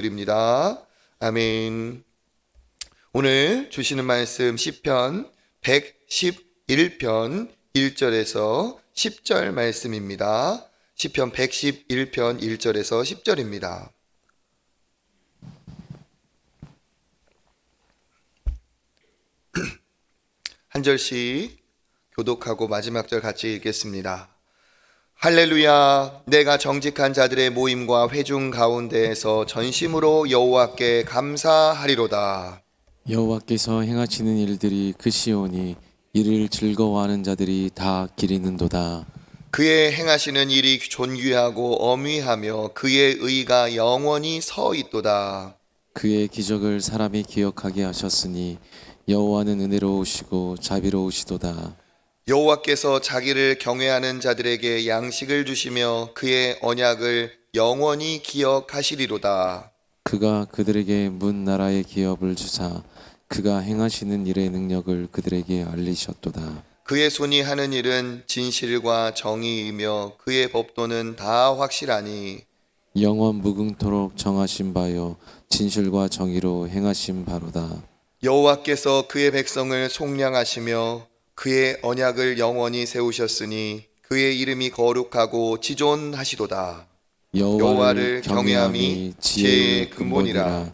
드립니다. 아멘. 오늘 주시는 말씀 시편 111편 1절에서 10절 말씀입니다. 시편 111편 1절에서 10절입니다. 한 절씩 교독하고 마지막 절 같이 읽겠습니다. 할렐루야. 내가 정직한 자들의 모임과 회중 가운데에서 전심으로 여호와께 감사하리로다. 여호와께서 행하시는 일들이 크시오니 이를 즐거워하는 자들이 다 기리는도다. 그의 행하시는 일이 존귀하고 어미하며 그의 의가 영원히 서 있도다. 그의 기적을 사람이 기억하게 하셨으니 여호와는 은혜로우시고 자비로우시도다. 여호와께서 자기를 경외하는 자들에게 양식을 주시며 그의 언약을 영원히 기억하시리로다. 그가 그들에게 문 나라의 기업을 주사 그가 행하시는 일의 능력을 그들에게 알리셨도다. 그의 손이 하는 일은 진실과 정의이며 그의 법도는 다 확실하니 영원 무궁토록 정하신 바요 진실과 정의로 행하신 바로다. 여호와께서 그의 백성을 속량하시며 그의 언약을 영원히 세우셨으니 그의 이름이 거룩하고 지존하시도다. 여호와를 경외함이 지혜의 근본이라.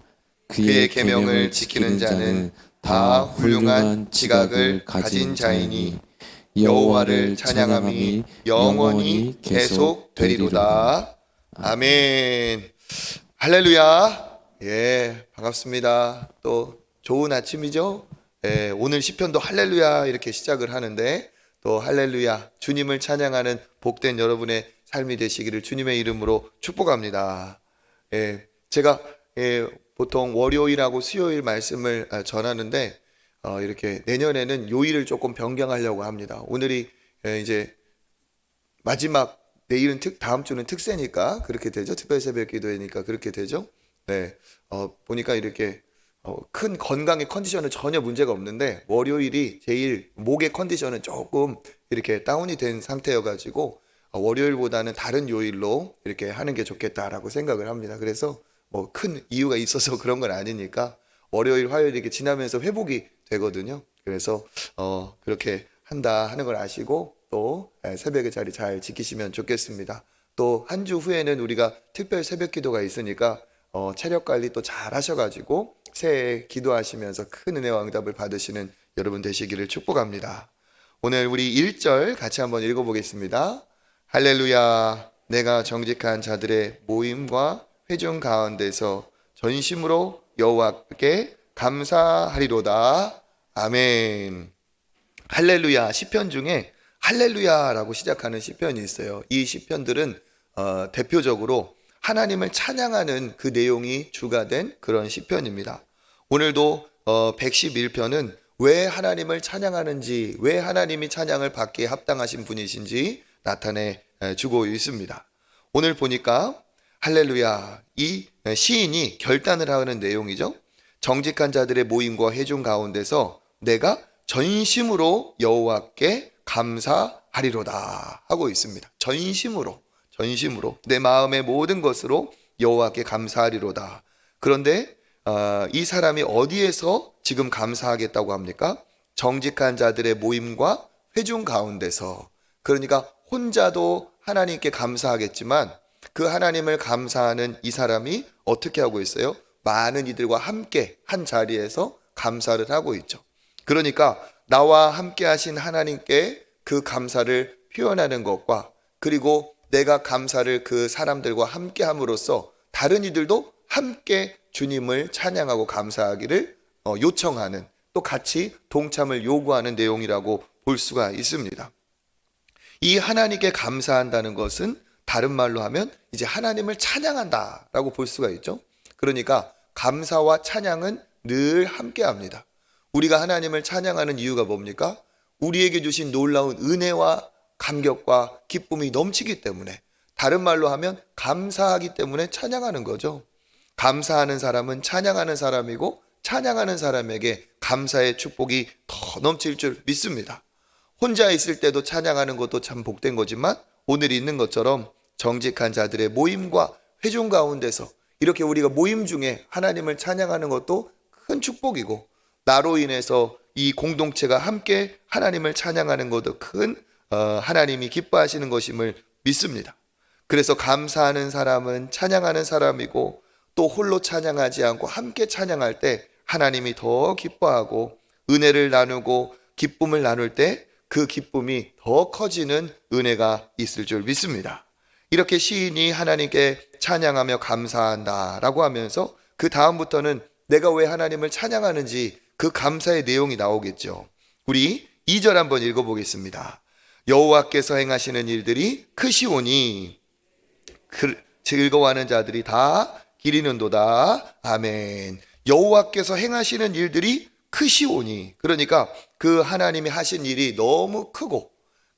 그의 계명을 지키는 자는 다 훌륭한 지각을 가진 자이니 여호와를 찬양함이 영원히 계속되리로다. 아멘. 할렐루야. 예, 반갑습니다. 또 좋은 아침이죠? 예, 오늘 시편도 할렐루야 이렇게 시작을 하는데 또 할렐루야 주님을 찬양하는 복된 여러분의 삶이 되시기를 주님의 이름으로 축복합니다. 예, 제가 보통 월요일하고 수요일 말씀을 전하는데 이렇게 내년에는 요일을 조금 변경하려고 합니다. 오늘이 이제 마지막, 내일은 다음 주는 특세니까 그렇게 되죠. 특별 새벽 기도회니까 그렇게 되죠. 네, 보니까 이렇게 큰 건강의 컨디션은 전혀 문제가 없는데 월요일이 제일 목의 컨디션은 조금 이렇게 다운이 된 상태여가지고 월요일보다는 다른 요일로 이렇게 하는 게 좋겠다라고 생각을 합니다. 그래서 뭐 큰 이유가 있어서 그런 건 아니니까 월요일, 화요일 이렇게 지나면서 회복이 되거든요. 그래서 그렇게 한다 하는 걸 아시고 또 새벽의 자리 잘 지키시면 좋겠습니다. 또 한 주 후에는 우리가 특별 새벽 기도가 있으니까 체력 관리 또 잘 하셔가지고 새해 기도하시면서 큰 은혜와 응답을 받으시는 여러분 되시기를 축복합니다. 오늘 우리 1절 같이 한번 읽어보겠습니다. 할렐루야. 내가 정직한 자들의 모임과 회중 가운데서 전심으로 여호와께 감사하리로다. 아멘. 할렐루야. 시편 중에 할렐루야라고 시작하는 시편이 있어요. 이 시편들은 대표적으로 하나님을 찬양하는 그 내용이 주가 된 그런 시편입니다. 오늘도 111편은 왜 하나님을 찬양하는지, 왜 하나님이 찬양을 받기에 합당하신 분이신지 나타내 주고 있습니다. 오늘 보니까 할렐루야, 이 시인이 결단을 하는 내용이죠. 정직한 자들의 모임과 회중 가운데서 내가 전심으로 여호와께 감사하리로다 하고 있습니다. 전심으로 내 마음의 모든 것으로 여호와께 감사하리로다. 그런데 이 사람이 어디에서 지금 감사하겠다고 합니까? 정직한 자들의 모임과 회중 가운데서. 그러니까 혼자도 하나님께 감사하겠지만 그 하나님을 감사하는 이 사람이 어떻게 하고 있어요? 많은 이들과 함께 한 자리에서 감사를 하고 있죠. 그러니까 나와 함께 하신 하나님께 그 감사를 표현하는 것과 그리고 내가 감사를 그 사람들과 함께 함으로써 다른 이들도 함께 주님을 찬양하고 감사하기를 요청하는, 또 같이 동참을 요구하는 내용이라고 볼 수가 있습니다. 이 하나님께 감사한다는 것은 다른 말로 하면 이제 하나님을 찬양한다라고 볼 수가 있죠. 그러니까 감사와 찬양은 늘 함께 합니다. 우리가 하나님을 찬양하는 이유가 뭡니까? 우리에게 주신 놀라운 은혜와 감격과 기쁨이 넘치기 때문에, 다른 말로 하면 감사하기 때문에 찬양하는 거죠. 감사하는 사람은 찬양하는 사람이고 찬양하는 사람에게 감사의 축복이 더 넘칠 줄 믿습니다. 혼자 있을 때도 찬양하는 것도 참 복된 거지만 오늘 있는 것처럼 정직한 자들의 모임과 회중 가운데서 이렇게 우리가 모임 중에 하나님을 찬양하는 것도 큰 축복이고, 나로 인해서 이 공동체가 함께 하나님을 찬양하는 것도 큰 하나님이 기뻐하시는 것임을 믿습니다. 그래서 감사하는 사람은 찬양하는 사람이고, 또 홀로 찬양하지 않고 함께 찬양할 때 하나님이 더 기뻐하고, 은혜를 나누고 기쁨을 나눌 때 그 기쁨이 더 커지는 은혜가 있을 줄 믿습니다. 이렇게 시인이 하나님께 찬양하며 감사한다라고 하면서 그 다음부터는 내가 왜 하나님을 찬양하는지 그 감사의 내용이 나오겠죠. 우리 2절 한번 읽어보겠습니다. 여호와께서 행하시는 일들이 크시오니 즐거워하는 자들이 다 기리는도다. 아멘. 여호와께서 행하시는 일들이 크시오니, 그러니까 그 하나님이 하신 일이 너무 크고,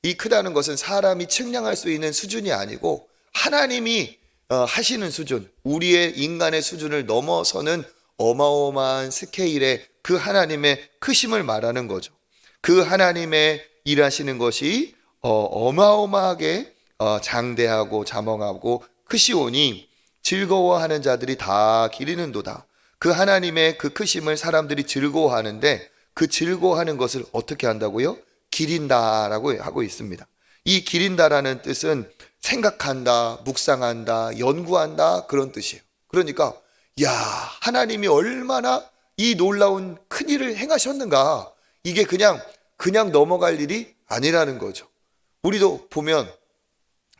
이 크다는 것은 사람이 측량할 수 있는 수준이 아니고 하나님이 하시는 수준, 우리의 인간의 수준을 넘어서는 어마어마한 스케일의 그 하나님의 크심을 말하는 거죠. 그 하나님의 일하시는 것이 어마어마하게 장대하고 자멍하고 크시오니 즐거워하는 자들이 다 기리는도다. 그 하나님의 그 크심을 사람들이 즐거워하는데, 그 즐거워하는 것을 어떻게 한다고요? 기린다라고 하고 있습니다. 이 기린다라는 뜻은 생각한다, 묵상한다, 연구한다, 그런 뜻이에요. 그러니까 야, 하나님이 얼마나 이 놀라운 큰 일을 행하셨는가, 이게 그냥 넘어갈 일이 아니라는 거죠. 우리도 보면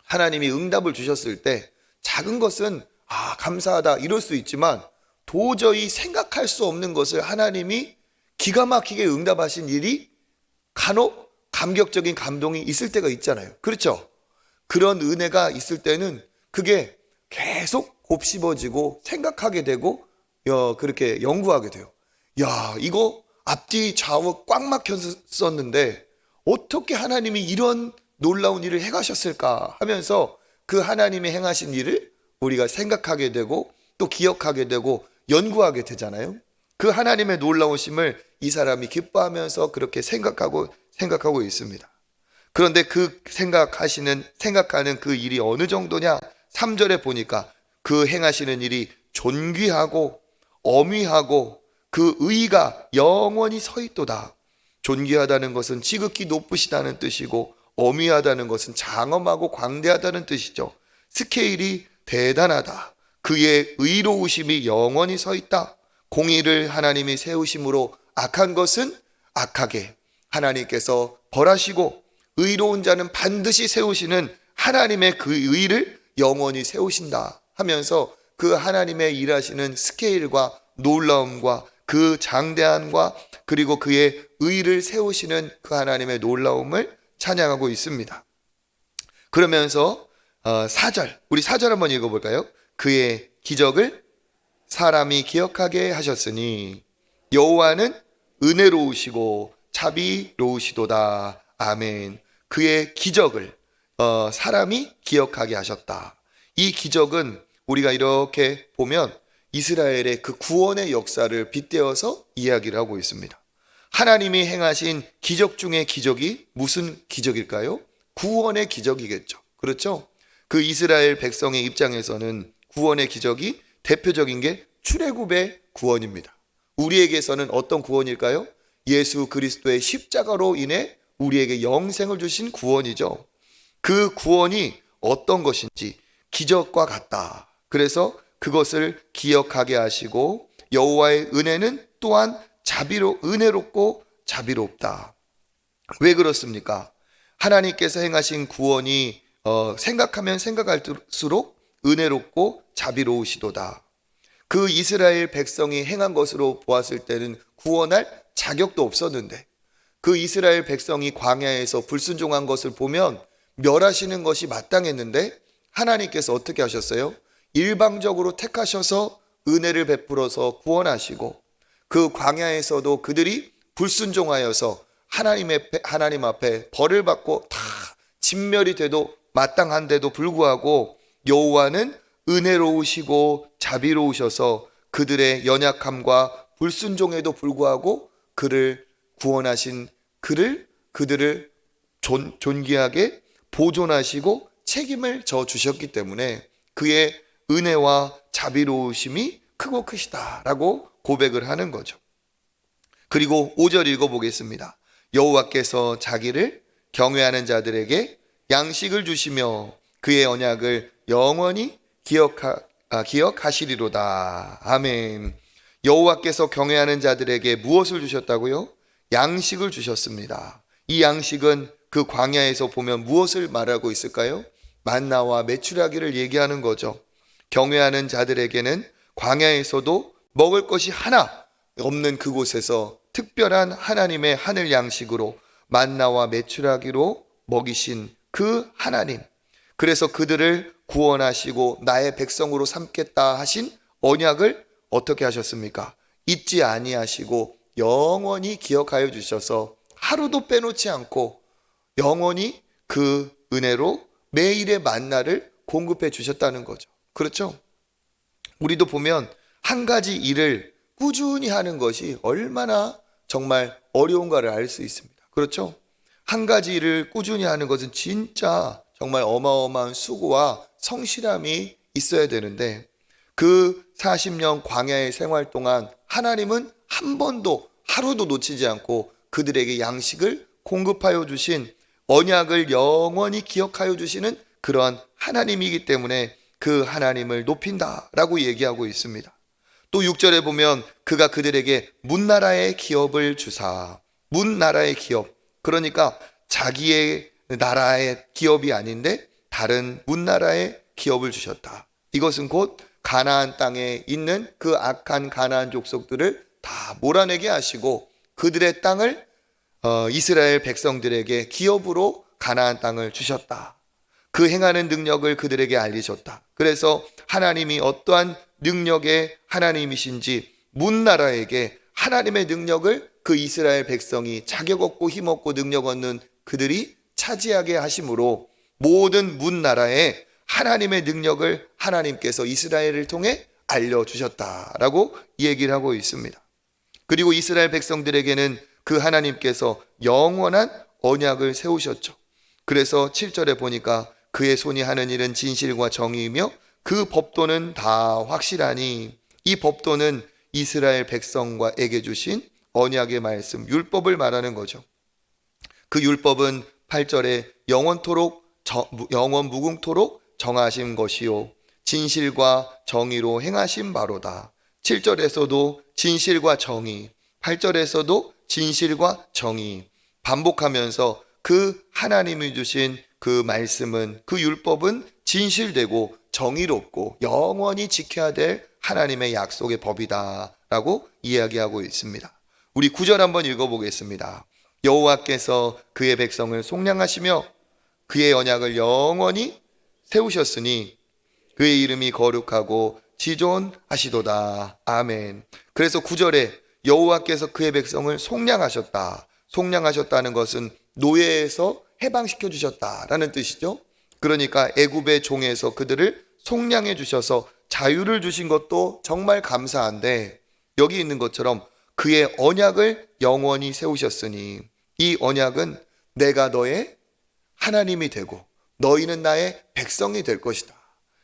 하나님이 응답을 주셨을 때 작은 것은 감사하다 이럴 수 있지만, 도저히 생각할 수 없는 것을 하나님이 기가 막히게 응답하신 일이 간혹 감격적인 감동이 있을 때가 있잖아요. 그렇죠? 그런 은혜가 있을 때는 그게 계속 곱씹어지고 생각하게 되고 그렇게 연구하게 돼요. 야, 이거 앞뒤 좌우 꽉 막혔었는데 어떻게 하나님이 이런 놀라운 일을 행하셨을까 하면서 그 하나님이 행하신 일을 우리가 생각하게 되고 또 기억하게 되고 연구하게 되잖아요. 그 하나님의 놀라우심을 이 사람이 기뻐하면서 그렇게 생각하고 있습니다. 그런데 그 생각하는 그 일이 어느 정도냐? 3절에 보니까 그 행하시는 일이 존귀하고 어미하고 그 의가 영원히 서 있도다. 존귀하다는 것은 지극히 높으시다는 뜻이고, 어미하다는 것은 장엄하고 광대하다는 뜻이죠. 스케일이 대단하다. 그의 의로우심이 영원히 서 있다. 공의를 하나님이 세우심으로 악한 것은 악하게 하나님께서 벌하시고, 의로운 자는 반드시 세우시는 하나님의 그 의를 영원히 세우신다 하면서 그 하나님의 일하시는 스케일과 놀라움과 그 장대함과 그리고 그의 의를 세우시는 그 하나님의 놀라움을 찬양하고 있습니다. 그러면서 4절, 우리 4절 한번 읽어볼까요? 그의 기적을 사람이 기억하게 하셨으니 여호와는 은혜로우시고 자비로우시도다. 아멘. 그의 기적을 사람이 기억하게 하셨다. 이 기적은 우리가 이렇게 보면 이스라엘의 그 구원의 역사를 빗대어서 이야기를 하고 있습니다. 하나님이 행하신 기적 중의 기적이 무슨 기적일까요? 구원의 기적이겠죠. 그렇죠? 그 이스라엘 백성의 입장에서는 구원의 기적이 대표적인 게 출애굽의 구원입니다. 우리에게서는 어떤 구원일까요? 예수 그리스도의 십자가로 인해 우리에게 영생을 주신 구원이죠. 그 구원이 어떤 것인지 기적과 같다. 그래서 그것을 기억하게 하시고, 여호와의 은혜는 또한 은혜롭고 자비롭다. 왜 그렇습니까? 하나님께서 행하신 구원이 생각하면 생각할수록 은혜롭고 자비로우시도다. 그 이스라엘 백성이 행한 것으로 보았을 때는 구원할 자격도 없었는데, 그 이스라엘 백성이 광야에서 불순종한 것을 보면 멸하시는 것이 마땅했는데 하나님께서 어떻게 하셨어요? 일방적으로 택하셔서 은혜를 베풀어서 구원하시고, 그 광야에서도 그들이 불순종하여서 하나님 앞에 벌을 받고 다 진멸이 돼도 마땅한데도 불구하고 여호와는 은혜로우시고 자비로우셔서 그들의 연약함과 불순종에도 불구하고 그를 구원하신 그들을 존귀하게 보존하시고 책임을 져 주셨기 때문에 그의 은혜와 자비로우심이 크고 크시다라고 고백을 하는 거죠. 그리고 5절 읽어보겠습니다. 여호와께서 자기를 경외하는 자들에게 양식을 주시며 그의 언약을 영원히 기억하시리로다. 아멘. 여호와께서 경외하는 자들에게 무엇을 주셨다고요? 양식을 주셨습니다. 이 양식은 그 광야에서 보면 무엇을 말하고 있을까요? 만나와 메추라기를 얘기하는 거죠. 경외하는 자들에게는 광야에서도 먹을 것이 하나 없는 그곳에서 특별한 하나님의 하늘 양식으로 만나와 메추라기로 먹이신 그 하나님, 그래서 그들을 구원하시고 나의 백성으로 삼겠다 하신 언약을 어떻게 하셨습니까? 잊지 아니하시고 영원히 기억하여 주셔서 하루도 빼놓지 않고 영원히 그 은혜로 매일의 만나를 공급해 주셨다는 거죠. 그렇죠? 우리도 보면 한 가지 일을 꾸준히 하는 것이 얼마나 정말 어려운가를 알 수 있습니다. 그렇죠? 한 가지 일을 꾸준히 하는 것은 진짜 정말 어마어마한 수고와 성실함이 있어야 되는데, 그 40년 광야의 생활 동안 하나님은 한 번도 하루도 놓치지 않고 그들에게 양식을 공급하여 주신, 언약을 영원히 기억하여 주시는 그러한 하나님이기 때문에 그 하나님을 높인다라고 얘기하고 있습니다. 또 6절에 보면 그가 그들에게 문나라의 기업을 주사, 문나라의 기업, 그러니까 자기의 나라의 기업이 아닌데 다른 문나라의 기업을 주셨다. 이것은 곧 가나안 땅에 있는 그 악한 가나안 족속들을 다 몰아내게 하시고 그들의 땅을 이스라엘 백성들에게 기업으로 가나안 땅을 주셨다. 그 행하는 능력을 그들에게 알리셨다. 그래서 하나님이 어떠한 능력의 하나님이신지 문나라에게 하나님의 능력을 그 이스라엘 백성이 자격 얻고 힘 얻고 능력 얻는 그들이 차지하게 하심으로 모든 문나라에 하나님의 능력을 하나님께서 이스라엘을 통해 알려주셨다라고 얘기를 하고 있습니다. 그리고 이스라엘 백성들에게는 그 하나님께서 영원한 언약을 세우셨죠. 그래서 7절에 보니까 그의 손이 하는 일은 진실과 정의이며 그 법도는 다 확실하니, 이 법도는 이스라엘 백성과에게 주신 언약의 말씀, 율법을 말하는 거죠. 그 율법은 8절에 영원 무궁토록 정하신 것이요 진실과 정의로 행하신 바로다. 7절에서도 진실과 정의, 8절에서도 진실과 정의 반복하면서 그 하나님이 주신 그 말씀은, 그 율법은 진실되고 정의롭고 영원히 지켜야 될 하나님의 약속의 법이다 라고 이야기하고 있습니다. 우리 9절 한번 읽어보겠습니다. 여호와께서 그의 백성을 속량하시며 그의 언약을 영원히 세우셨으니 그의 이름이 거룩하고 지존하시도다. 아멘. 그래서 9절에 여호와께서 그의 백성을 속량하셨다. 속량하셨다는 것은 노예에서 해방시켜 주셨다라는 뜻이죠. 그러니까 애굽의 종에서 그들을 속량해 주셔서 자유를 주신 것도 정말 감사한데, 여기 있는 것처럼 그의 언약을 영원히 세우셨으니, 이 언약은 내가 너의 하나님이 되고 너희는 나의 백성이 될 것이다.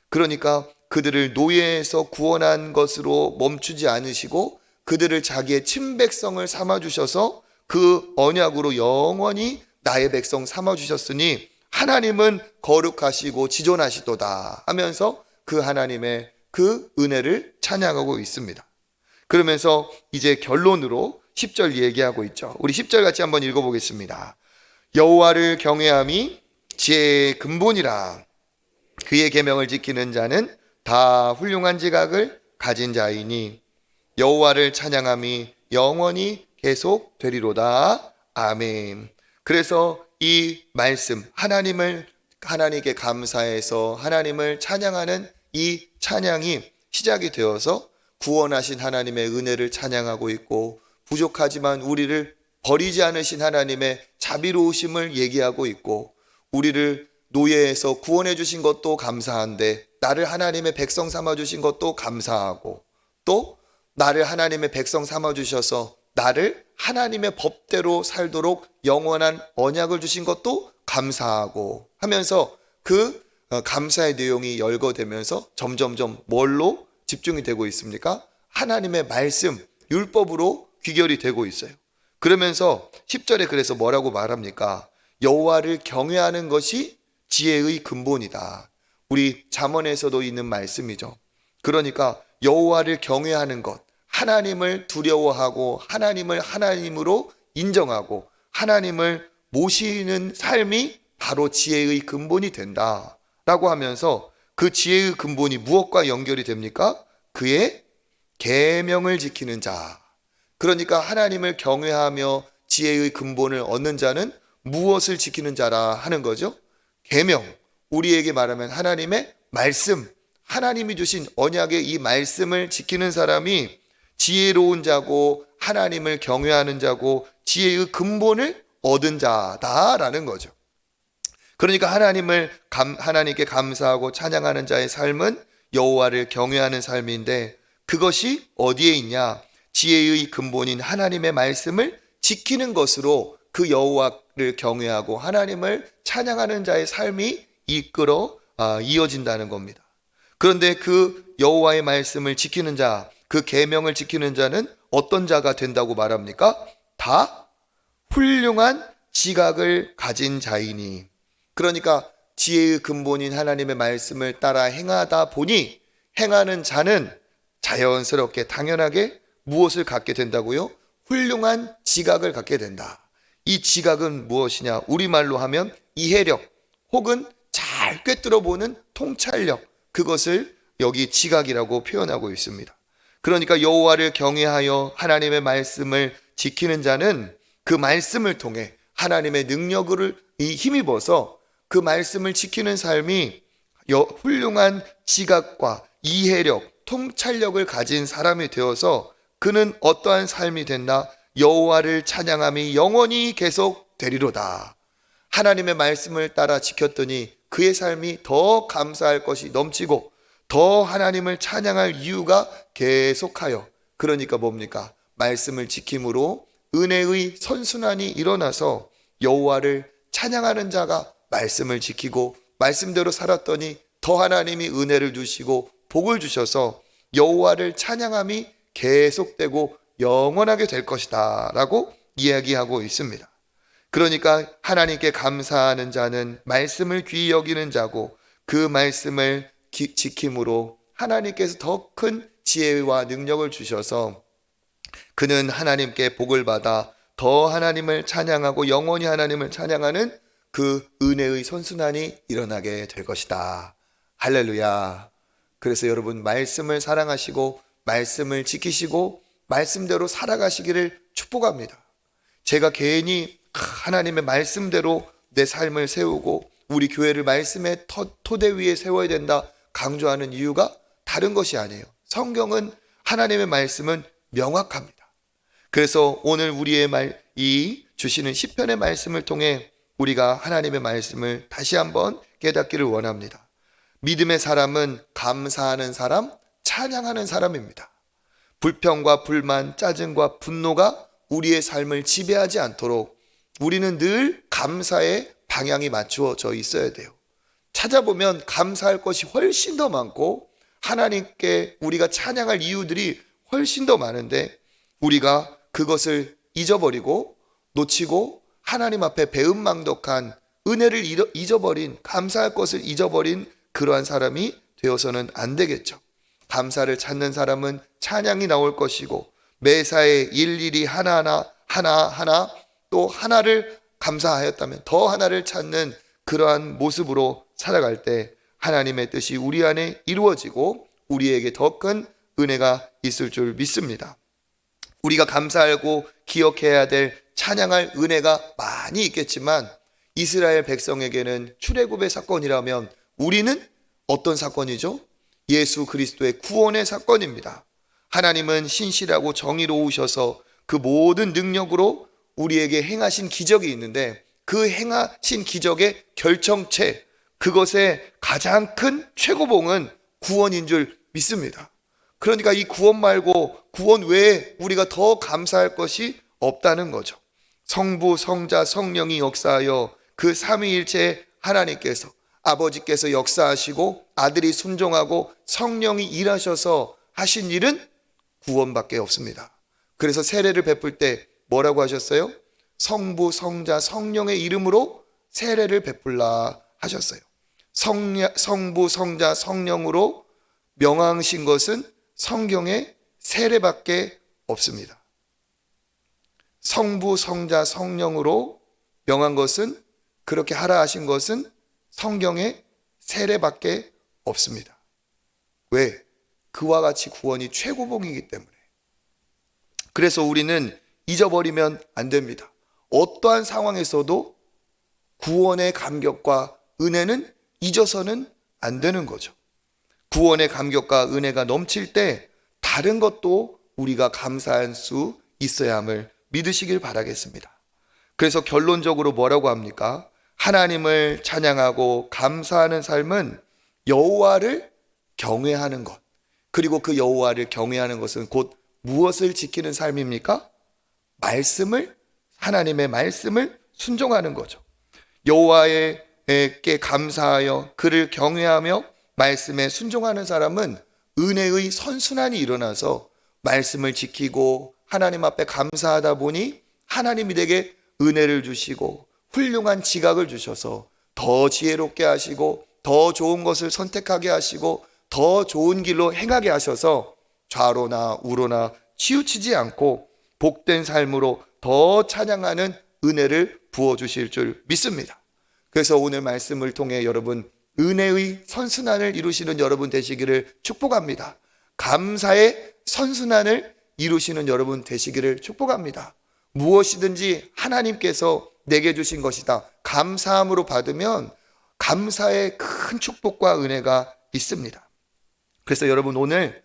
그러니까 그들을 노예에서 구원한 것으로 멈추지 않으시고 그들을 자기의 친백성을 삼아주셔서 그 언약으로 영원히 나의 백성 삼아주셨으니 하나님은 거룩하시고 지존하시도다 하면서 그 하나님의 그 은혜를 찬양하고 있습니다. 그러면서 이제 결론으로 10절 얘기하고 있죠. 우리 10절 같이 한번 읽어보겠습니다. 여호와를 경외함이 지혜의 근본이라. 그의 계명을 지키는 자는 다 훌륭한 지각을 가진 자이니 여호와를 찬양함이 영원히 계속 되리로다. 아멘. 그래서 이 말씀, 하나님께 감사해서 하나님을 찬양하는 이 찬양이 시작이 되어서 구원하신 하나님의 은혜를 찬양하고 있고, 부족하지만 우리를 버리지 않으신 하나님의 자비로우심을 얘기하고 있고, 우리를 노예에서 구원해 주신 것도 감사한데 나를 하나님의 백성 삼아 주신 것도 감사하고, 또 나를 하나님의 백성 삼아 주셔서 나를 하나님의 법대로 살도록 영원한 언약을 주신 것도 감사하고 하면서 그 감사의 내용이 열거되면서 점점점 뭘로 집중이 되고 있습니까? 하나님의 말씀, 율법으로 귀결이 되고 있어요. 그러면서 10절에 그래서 뭐라고 말합니까? 여호와를 경외하는 것이 지혜의 근본이다. 우리 잠언에서도 있는 말씀이죠. 그러니까 여호와를 경외하는 것, 하나님을 두려워하고 하나님을 하나님으로 인정하고 하나님을 모시는 삶이 바로 지혜의 근본이 된다라고 하면서 그 지혜의 근본이 무엇과 연결이 됩니까? 그의 계명을 지키는 자. 그러니까 하나님을 경외하며 지혜의 근본을 얻는 자는 무엇을 지키는 자라 하는 거죠? 계명, 우리에게 말하면 하나님의 말씀, 하나님이 주신 언약의 이 말씀을 지키는 사람이 지혜로운 자고 하나님을 경외하는 자고 지혜의 근본을 얻은 자다라는 거죠. 그러니까 하나님께 감사하고 찬양하는 자의 삶은 여호와를 경외하는 삶인데, 그것이 어디에 있냐? 지혜의 근본인 하나님의 말씀을 지키는 것으로 그 여호와를 경외하고 하나님을 찬양하는 자의 삶이 이어진다는 겁니다. 그런데 그 여호와의 말씀을 지키는 자, 그 계명을 지키는 자는 어떤 자가 된다고 말합니까? 다 훌륭한 지각을 가진 자이니. 그러니까 지혜의 근본인 하나님의 말씀을 따라 행하다 보니 행하는 자는 자연스럽게 당연하게 무엇을 갖게 된다고요? 훌륭한 지각을 갖게 된다. 이 지각은 무엇이냐? 우리말로 하면 이해력 혹은 잘 꿰뚫어보는 통찰력, 그것을 여기 지각이라고 표현하고 있습니다. 그러니까 여호와를 경외하여 하나님의 말씀을 지키는 자는 그 말씀을 통해 하나님의 능력을 힘입어서 그 말씀을 지키는 삶이 훌륭한 지각과 이해력, 통찰력을 가진 사람이 되어서 그는 어떠한 삶이 된다? 여호와를 찬양함이 영원히 계속 되리로다. 하나님의 말씀을 따라 지켰더니 그의 삶이 더 감사할 것이 넘치고 더 하나님을 찬양할 이유가 계속하여, 그러니까 뭡니까? 말씀을 지킴으로 은혜의 선순환이 일어나서 여호와를 찬양하는 자가 말씀을 지키고 말씀대로 살았더니 더 하나님이 은혜를 주시고 복을 주셔서 여호와를 찬양함이 계속되고 영원하게 될 것이다 라고 이야기하고 있습니다. 그러니까 하나님께 감사하는 자는 말씀을 귀히 여기는 자고 그 말씀을 지킴으로 하나님께서 더 큰 지혜와 능력을 주셔서 그는 하나님께 복을 받아 더 하나님을 찬양하고 영원히 하나님을 찬양하는 그 은혜의 선순환이 일어나게 될 것이다. 할렐루야. 그래서 여러분, 말씀을 사랑하시고 말씀을 지키시고 말씀대로 살아가시기를 축복합니다. 제가 괜히 하나님의 말씀대로 내 삶을 세우고 우리 교회를 말씀의 토대 위에 세워야 된다 강조하는 이유가 다른 것이 아니에요. 성경은, 하나님의 말씀은 명확합니다. 그래서 오늘 우리의 이 주시는 시편의 말씀을 통해 우리가 하나님의 말씀을 다시 한번 깨닫기를 원합니다. 믿음의 사람은 감사하는 사람, 찬양하는 사람입니다. 불평과 불만, 짜증과 분노가 우리의 삶을 지배하지 않도록 우리는 늘 감사의 방향이 맞추어져 있어야 돼요. 찾아보면 감사할 것이 훨씬 더 많고 하나님께 우리가 찬양할 이유들이 훨씬 더 많은데 우리가 그것을 잊어버리고 놓치고 하나님 앞에 배은망덕한 은혜를 잊어버린, 감사할 것을 잊어버린 그러한 사람이 되어서는 안 되겠죠. 감사를 찾는 사람은 찬양이 나올 것이고 매사에 일일이 하나하나 또 하나를 감사하였다면 더 하나를 찾는 그러한 모습으로 살아갈 때 하나님의 뜻이 우리 안에 이루어지고 우리에게 더 큰 은혜가 있을 줄 믿습니다. 우리가 감사하고 기억해야 될 찬양할 은혜가 많이 있겠지만 이스라엘 백성에게는 출애굽의 사건이라면 우리는 어떤 사건이죠? 예수 그리스도의 구원의 사건입니다. 하나님은 신실하고 정의로우셔서 그 모든 능력으로 우리에게 행하신 기적이 있는데 그 행하신 기적의 결정체, 그것의 가장 큰 최고봉은 구원인 줄 믿습니다. 그러니까 이 구원 말고 구원 외에 우리가 더 감사할 것이 없다는 거죠. 성부, 성자, 성령이 역사하여 그 삼위일체 하나님께서, 아버지께서 역사하시고 아들이 순종하고 성령이 일하셔서 하신 일은 구원밖에 없습니다. 그래서 세례를 베풀 때 뭐라고 하셨어요? 성부, 성자, 성령의 이름으로 세례를 베풀라 하셨어요. 성부, 성자, 성령으로 명하신 것은 성경에 세례밖에 없습니다. 성부, 성자, 성령으로 명한 것은, 그렇게 하라 하신 것은 성경에 세례밖에 없습니다. 왜? 그와 같이 구원이 최고봉이기 때문에. 그래서 우리는 잊어버리면 안 됩니다. 어떠한 상황에서도 구원의 감격과 은혜는 잊어서는 안 되는 거죠. 구원의 감격과 은혜가 넘칠 때 다른 것도 우리가 감사할 수 있어야 함을 믿으시길 바라겠습니다. 그래서 결론적으로 뭐라고 합니까? 하나님을 찬양하고 감사하는 삶은 여호와를 경외하는 것, 그리고 그 여호와를 경외하는 것은 곧 무엇을 지키는 삶입니까? 하나님의 말씀을 순종하는 거죠. 여호와께 감사하여 그를 경외하며 말씀에 순종하는 사람은 은혜의 선순환이 일어나서 말씀을 지키고 하나님 앞에 감사하다 보니 하나님이 내게 은혜를 주시고 훌륭한 지각을 주셔서 더 지혜롭게 하시고 더 좋은 것을 선택하게 하시고 더 좋은 길로 행하게 하셔서 좌로나 우로나 치우치지 않고 복된 삶으로 더 찬양하는 은혜를 부어주실 줄 믿습니다. 그래서 오늘 말씀을 통해 여러분 은혜의 선순환을 이루시는 여러분 되시기를 축복합니다. 감사의 선순환을 이루시는 여러분 되시기를 축복합니다. 무엇이든지 하나님께서 내게 주신 것이다 감사함으로 받으면 감사의 큰 축복과 은혜가 있습니다. 그래서 여러분 오늘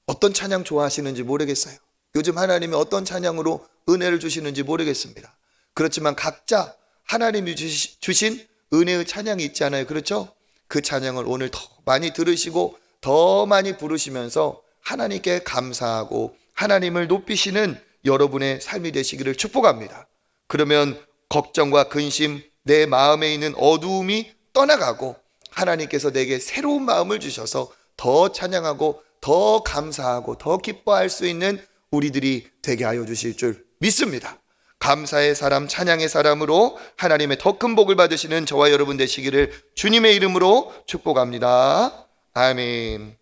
어떤 찬양 좋아하시는지 모르겠어요. 요즘 하나님이 어떤 찬양으로 은혜를 주시는지 모르겠습니다. 그렇지만 각자 하나님이 주신 은혜의 찬양이 있잖아요. 그렇죠? 그 찬양을 오늘 더 많이 들으시고 더 많이 부르시면서 하나님께 감사하고 하나님을 높이시는 여러분의 삶이 되시기를 축복합니다. 그러면 걱정과 근심, 내 마음에 있는 어두움이 떠나가고 하나님께서 내게 새로운 마음을 주셔서 더 찬양하고 더 감사하고 더 기뻐할 수 있는 우리들이 되게 하여 주실 줄 믿습니다. 감사의 사람, 찬양의 사람으로 하나님의 더 큰 복을 받으시는 저와 여러분 되시기를 주님의 이름으로 축복합니다. 아멘.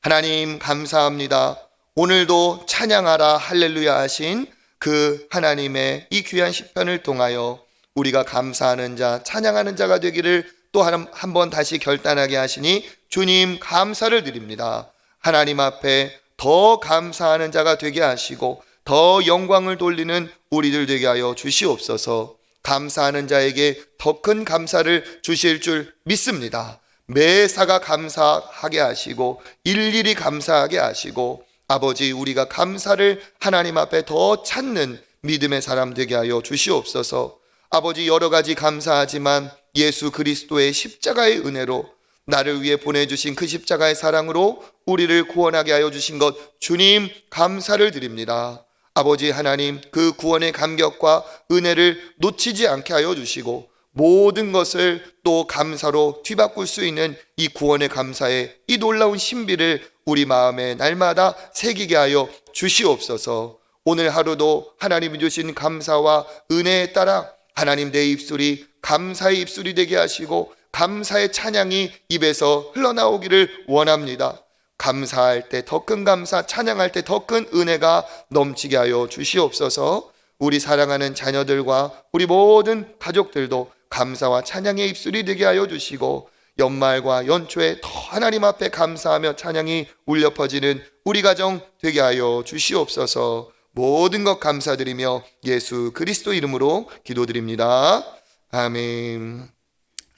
하나님 감사합니다. 오늘도 찬양하라 할렐루야 하신 그 하나님의 이 귀한 시편을 통하여 우리가 감사하는 자, 찬양하는 자가 되기를 또 한 번 다시 결단하게 하시니 주님 감사를 드립니다. 하나님 앞에 더 감사하는 자가 되게 하시고 더 영광을 돌리는 우리들 되게 하여 주시옵소서. 감사하는 자에게 더 큰 감사를 주실 줄 믿습니다. 매사가 감사하게 하시고 일일이 감사하게 하시고 아버지 우리가 감사를 하나님 앞에 더 찾는 믿음의 사람 되게 하여 주시옵소서. 아버지 여러 가지 감사하지만 예수 그리스도의 십자가의 은혜로 나를 위해 보내주신 그 십자가의 사랑으로 우리를 구원하게 하여 주신 것 주님 감사를 드립니다. 아버지 하나님 그 구원의 감격과 은혜를 놓치지 않게 하여 주시고 모든 것을 또 감사로 뒤바꿀 수 있는 이 구원의 감사의 이 놀라운 신비를 우리 마음에 날마다 새기게 하여 주시옵소서. 오늘 하루도 하나님이 주신 감사와 은혜에 따라 하나님 내 입술이 감사의 입술이 되게 하시고 감사의 찬양이 입에서 흘러나오기를 원합니다. 감사할 때 더 큰 감사, 찬양할 때 더 큰 은혜가 넘치게 하여 주시옵소서. 우리 사랑하는 자녀들과 우리 모든 가족들도 감사와 찬양의 입술이 되게 하여 주시고 연말과 연초에 더 하나님 앞에 감사하며 찬양이 울려 퍼지는 우리 가정 되게 하여 주시옵소서. 모든 것 감사드리며 예수 그리스도 이름으로 기도드립니다. 아멘.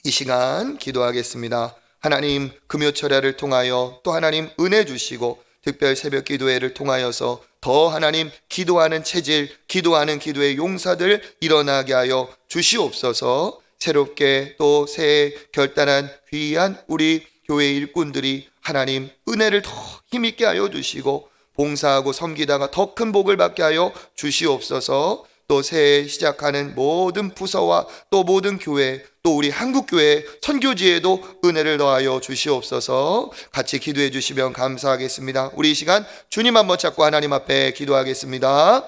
이 시간 기도하겠습니다. 하나님 금요철야를 통하여 또 하나님 은혜 주시고 특별 새벽 기도회를 통하여서 더 하나님 기도하는 체질, 기도하는 기도의 용사들 일어나게 하여 주시옵소서. 새롭게 또 새해 결단한 귀한 우리 교회 일꾼들이 하나님 은혜를 더 힘있게 하여 주시고 봉사하고 섬기다가 더 큰 복을 받게 하여 주시옵소서. 또 새해 시작하는 모든 부서와 또 모든 교회, 또 우리 한국교회 선교지에도 은혜를 더하여 주시옵소서. 같이 기도해 주시면 감사하겠습니다. 우리 이 시간 주님 한번 잡고 하나님 앞에 기도하겠습니다.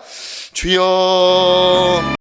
주여